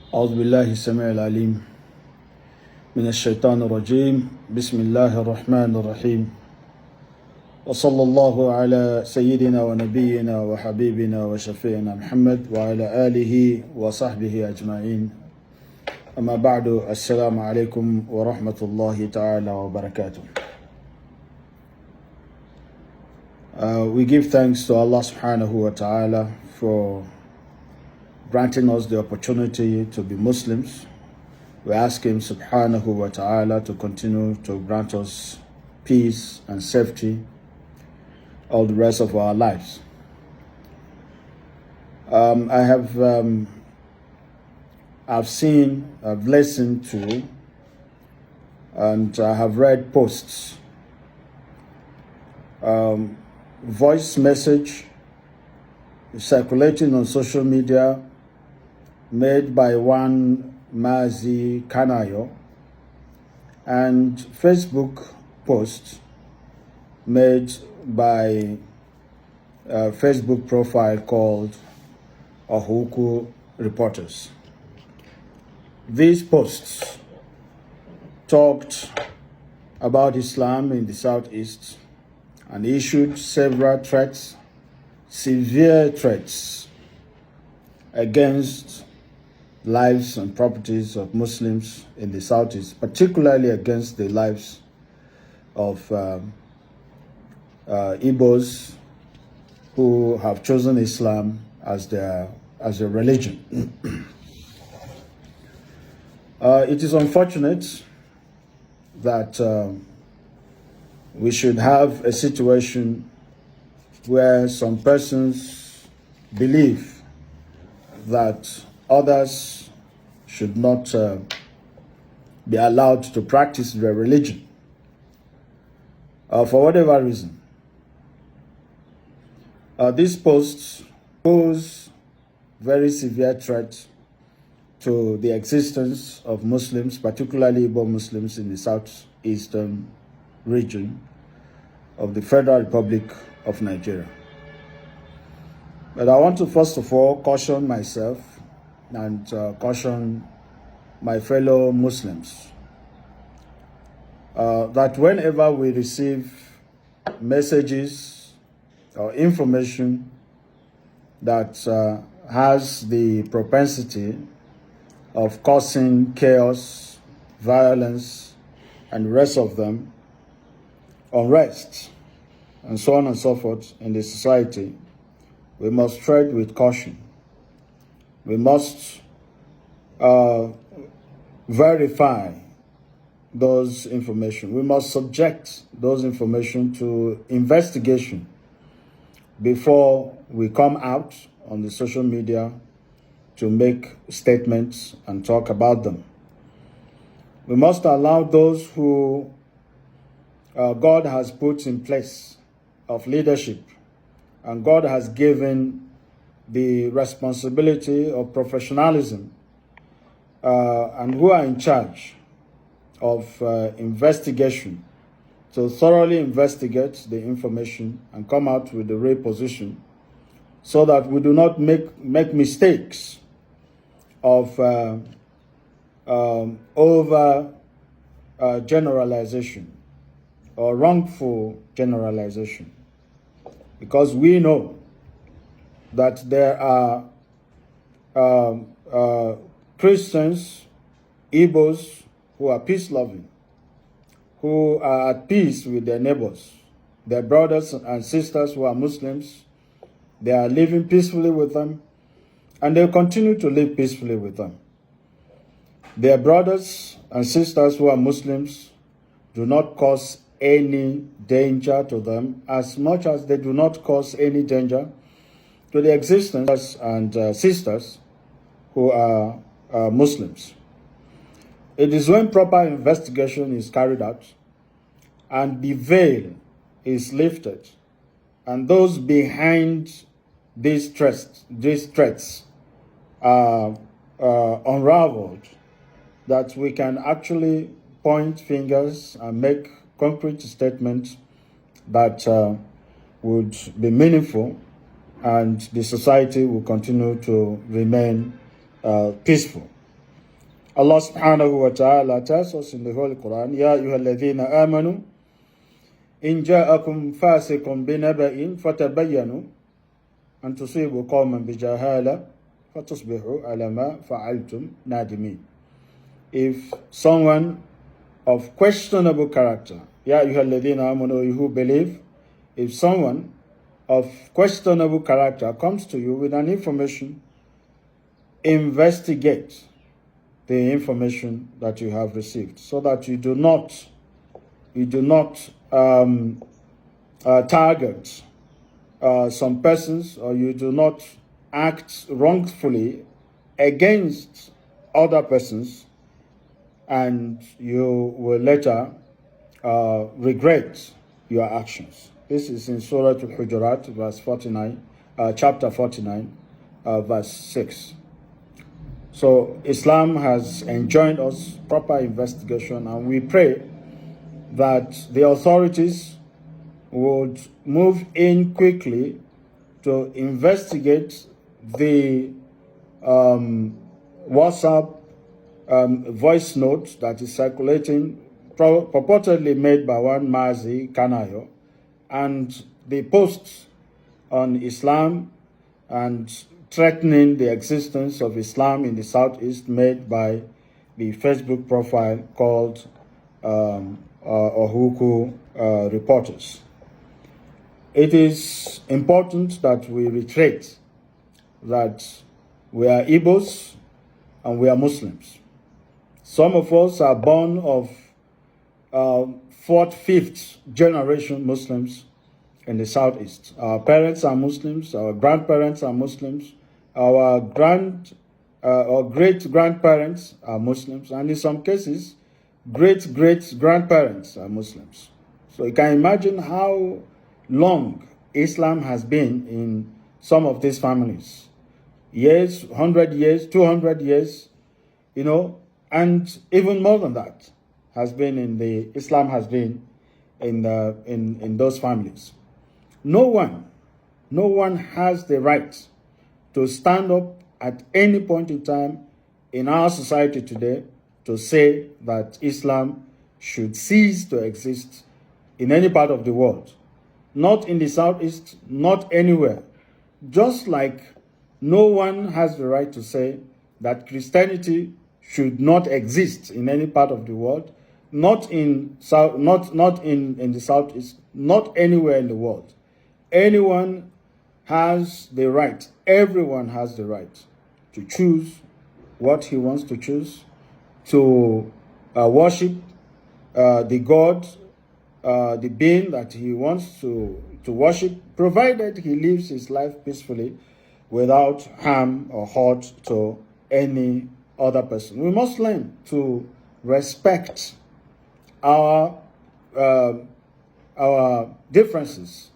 أعوذ بالله السميع العليم من الشيطان الرجيم بسم الله الرحمن الرحيم وصلى الله على سيدنا ونبينا وحبيبنا وشفيعنا محمد وعلى آله وصحبه أجمعين أما بعد السلام عليكم ورحمة الله تعالى وبركاته. We give thanks to Allah subhanahu wa ta'ala for granting us the opportunity to be Muslims. We ask Him subhanahu wa ta'ala to continue to grant us peace and safety all the rest of our lives. I've listened to, and I have read posts, voice message circulating on social media made by one Mazi Kanayo, and Facebook post made by a Facebook profile called Ohuku Reporters. These posts talked about Islam in the Southeast and issued several threats, severe threats against lives and properties of Muslims in the Southeast, particularly against the lives of Igbos who have chosen Islam as their religion. It is unfortunate that we should have a situation where some persons believe that others should not be allowed to practice their religion for whatever reason. These posts pose very severe threat to the existence of Muslims, particularly Igbo Muslims in the southeastern region of the Federal Republic of Nigeria. But I want to first of all caution myself and caution my fellow Muslims that whenever we receive messages or information that has the propensity of causing chaos, violence, and the rest of them, unrest, and so on and so forth in the society, we must tread with caution. We must verify those information. We must subject those information to investigation before we come out on the social media to make statements and talk about them. We must allow those who God has put in place of leadership and God has given the responsibility of professionalism and who are in charge of investigation to thoroughly investigate the information and come out with the real position so that we do not make mistakes of over generalization or wrongful generalization, because we know that there are Christians, Igbos, who are peace-loving, who are at peace with their neighbors, their brothers and sisters who are Muslims. They are living peacefully with them, and they continue to live peacefully with them. Their brothers and sisters who are Muslims do not cause any danger to them, as much as they do not cause any danger to the existence and sisters who are Muslims. It is when proper investigation is carried out and the veil is lifted and those behind these threats are unraveled that we can actually point fingers and make concrete statements that would be meaningful, and the society will continue to remain peaceful. Allah subhanahu wa ta'ala tells us in the Holy Quran, Ya ayyuhalladhina amanu, in ja'akum fasiqun binaba'in fatabayyanu an tusibu qawman bijahala fatusbihu ala ma fa'altum nadimin. If someone of questionable character, Ya ayyuhalladhina amanu, you who believe, if someone of questionable character comes to you with an information, investigate the information that you have received, so that you do not target some persons, or you do not act wrongfully against other persons, and you will later regret your actions. This is in Surah Al-Hujurat, verse 49, chapter 49, verse 6. So Islam has enjoined us proper investigation, and we pray that the authorities would move in quickly to investigate the WhatsApp voice note that is circulating, purportedly made by one Mazi Kanayo, and the posts on Islam and threatening the existence of Islam in the Southeast made by the Facebook profile called Ohuku Reporters. It is important that we reiterate that we are Igbos and we are Muslims. Some of us are born of fourth, fifth generation Muslims in the Southeast. Our parents are Muslims, our grandparents are Muslims, our great-grandparents are Muslims, and in some cases, great-great-grandparents are Muslims. So you can imagine how long Islam has been in some of these families. Years, 100 years, 200 years, and even more than that Islam has been in those families. No one has the right to stand up at any point in time in our society today to say that Islam should cease to exist in any part of the world. Not in the Southeast, not anywhere. Just like no one has the right to say that Christianity should not exist in any part of the world, not in the Southeast, not anywhere in the world. Everyone has the right to choose what he wants to choose, to worship the God, the being that he wants to worship, provided he lives his life peacefully without harm or hurt to any other person. We must learn to respect our differences.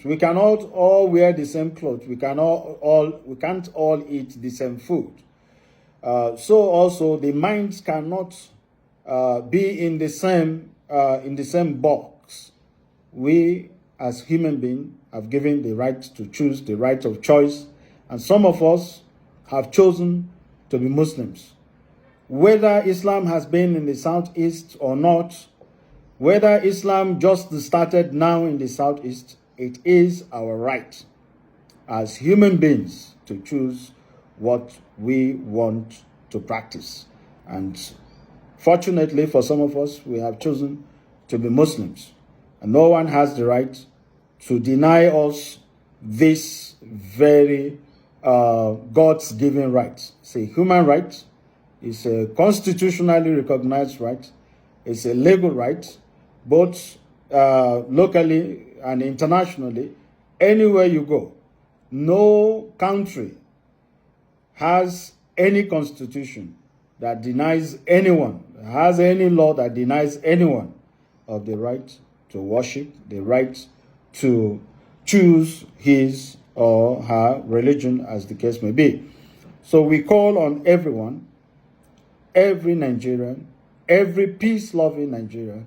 We cannot all wear the same clothes. We can't all eat the same food. So also the minds cannot be in the same box. We as human beings have given the right to choose, the right of choice, and some of us have chosen to be Muslims. Whether Islam has been in the Southeast or not, whether Islam just started now in the Southeast, it is our right as human beings to choose what we want to practice. And fortunately for some of us, we have chosen to be Muslims. And no one has the right to deny us this very God's given right. It's a human right. It's a constitutionally recognized right. It's a legal right, both locally and internationally. Anywhere you go, no country has any constitution that denies anyone, has any law that denies anyone of the right to worship, the right to choose his or her religion, as the case may be. So we call on everyone, every Nigerian, every peace-loving Nigerian,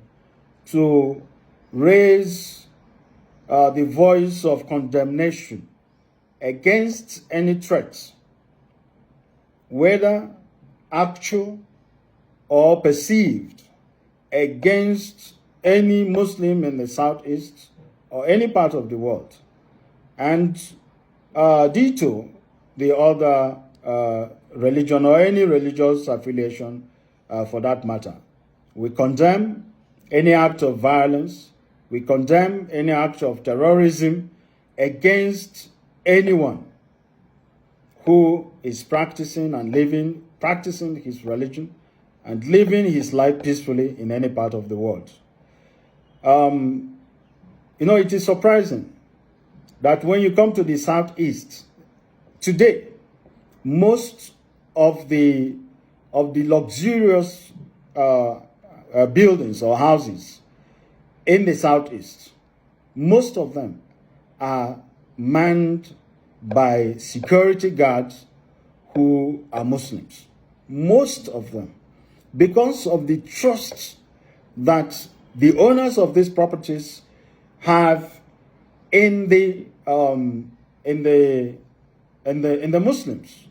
to raise the voice of condemnation against any threat, whether actual or perceived against any Muslim in the Southeast or any part of the world, and ditto the other religion or any religious affiliation for that matter. We condemn any act of violence. We condemn any act of terrorism against anyone who is practicing his religion and living his life peacefully in any part of the world. It is surprising that when you come to the Southeast today, most of the luxurious buildings or houses in the Southeast, most of them are manned by security guards who are Muslims. Most of them, because of the trust that the owners of these properties have in the Muslims,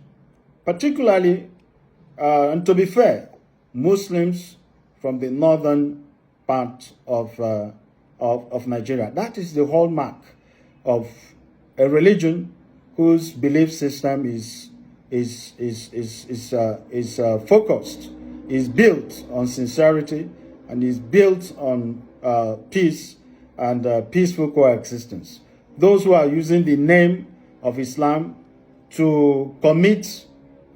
particularly, and to be fair, Muslims from the northern part of Nigeria. That is the hallmark of a religion whose belief system is focused, is built on sincerity, and is built on peace and peaceful coexistence. Those who are using the name of Islam to commit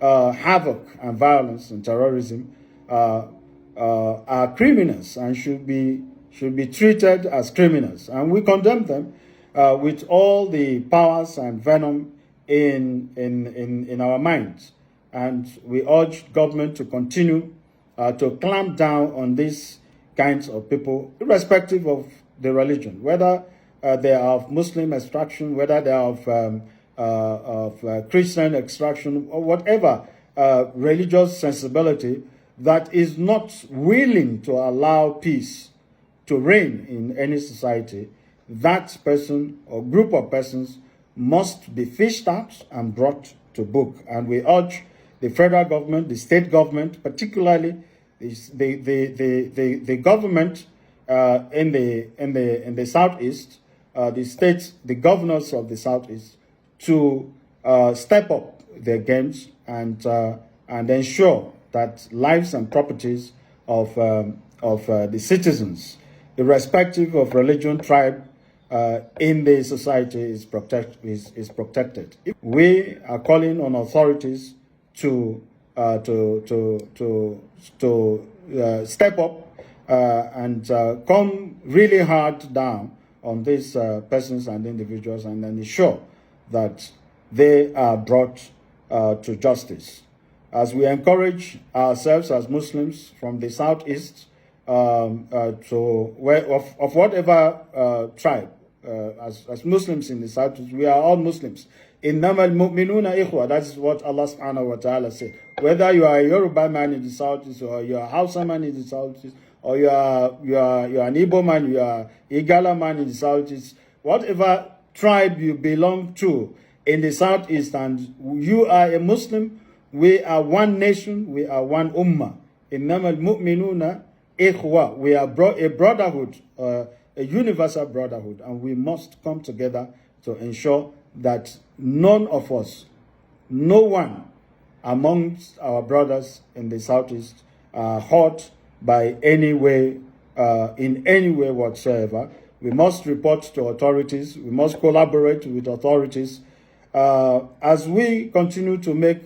havoc and violence and terrorism are criminals and should be treated as criminals, and we condemn them with all the powers and venom in our minds. And we urge government to continue to clamp down on these kinds of people, irrespective of the religion, whether they are of Muslim extraction, whether they are of Christian extraction, or whatever religious sensibility that is not willing to allow peace to reign in any society. That person or group of persons must be fished out and brought to book. And we urge the federal government, the state government, particularly the government in the Southeast, the governors of the Southeast, to step up their games and ensure that lives and properties of the citizens, irrespective of religion, tribe, in the society is protected. We are calling on authorities to step up and come really hard down on these persons and individuals, and ensure that they are brought to justice. As we encourage ourselves as Muslims from the Southeast of whatever tribe, as Muslims in the Southeast, we are all Muslims. Innamal mu'minuna ikhwa. That is what Allah subhanahu wa ta'ala said. Whether you are a Yoruba man in the Southeast, or you are a Hausa man in the Southeast, or you are an Igbo man, you are Igala man in the Southeast, whatever tribe you belong to in the Southeast, and you are a Muslim, we are one nation, we are one ummah. Innamal mu'minuna ikhwa. We are a brotherhood, a universal brotherhood, and we must come together to ensure that none of us, no one amongst our brothers in the Southeast are hurt by any way, in any way whatsoever. We must report to authorities. We must collaborate with authorities. As we continue to make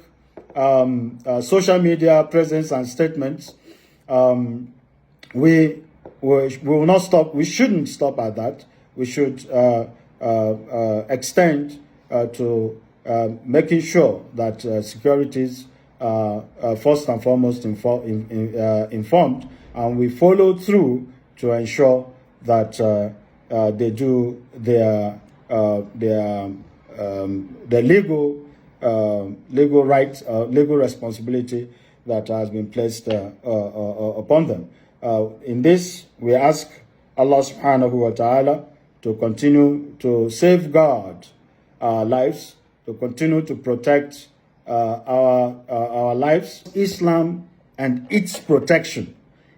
social media presence and statements, we will not stop. We shouldn't stop at that. We should extend to making sure that securities are first and foremost informed, and we follow through to ensure that they do their legal right, legal responsibility that has been placed upon them. In this, we ask Allah subhanahu wa ta'ala to continue to safeguard our lives, to continue to protect our lives. Islam and its protection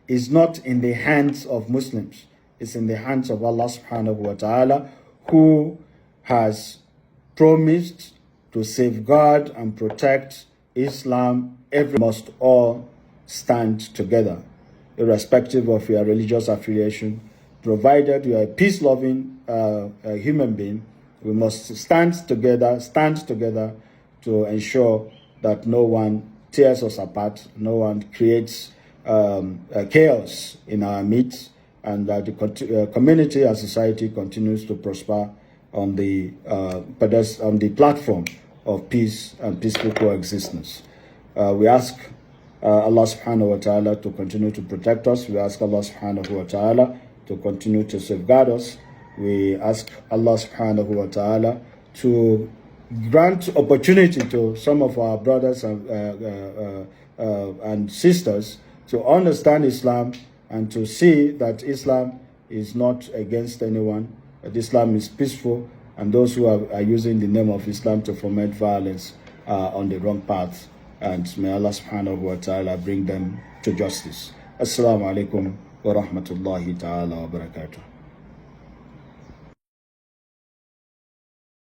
is not in the hands of Muslims. It's in the hands of Allah subhanahu wa ta'ala, who has promised to safeguard and protect Islam. Every must all stand together, irrespective of your religious affiliation. Provided you are a peace-loving human being, we must stand together to ensure that no one tears us apart, no one creates chaos in our midst, and that the community and society continues to prosper on the platform of peace and peaceful coexistence. We ask Allah subhanahu wa ta'ala to continue to protect us. We ask Allah subhanahu wa ta'ala to continue to safeguard us. We ask Allah subhanahu wa ta'ala to grant opportunity to some of our brothers and sisters to understand Islam and to see that Islam is not against anyone, that Islam is peaceful, and those who are using the name of Islam to foment violence are on the wrong path. And may Allah subhanahu wa ta'ala bring them to justice. Assalamu alaikum wa rahmatullahi ta'ala wa barakatuh.